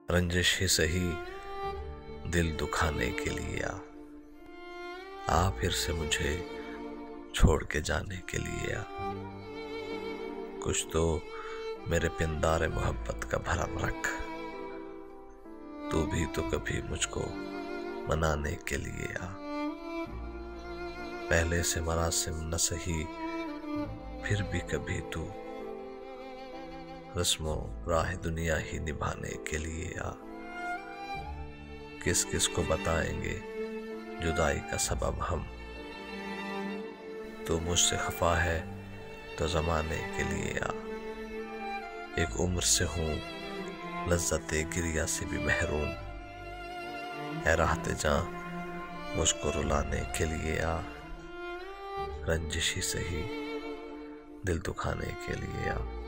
रंजिश ही सही दिल दुखाने के लिए आ फिर से मुझे छोड़ के जाने के लिए आ। कुछ तो मेरे पिंदारे मोहब्बत का भरम रख, तू भी तो कभी मुझको मनाने के लिए आ। पहले से मरासिम न सही फिर भी कभी तू रस्मों राह दुनिया ही निभाने के लिए आ। किस किस को बताएंगे जुदाई का सबब हम, तू मुझसे खफा है तो जमाने के लिए आ। एक उम्र से हूँ लज्जते गिरिया से भी महरूम, है राहते जा मुझको रुलाने के लिए आ। रंजिश ही सही दिल दुखाने के लिए आ।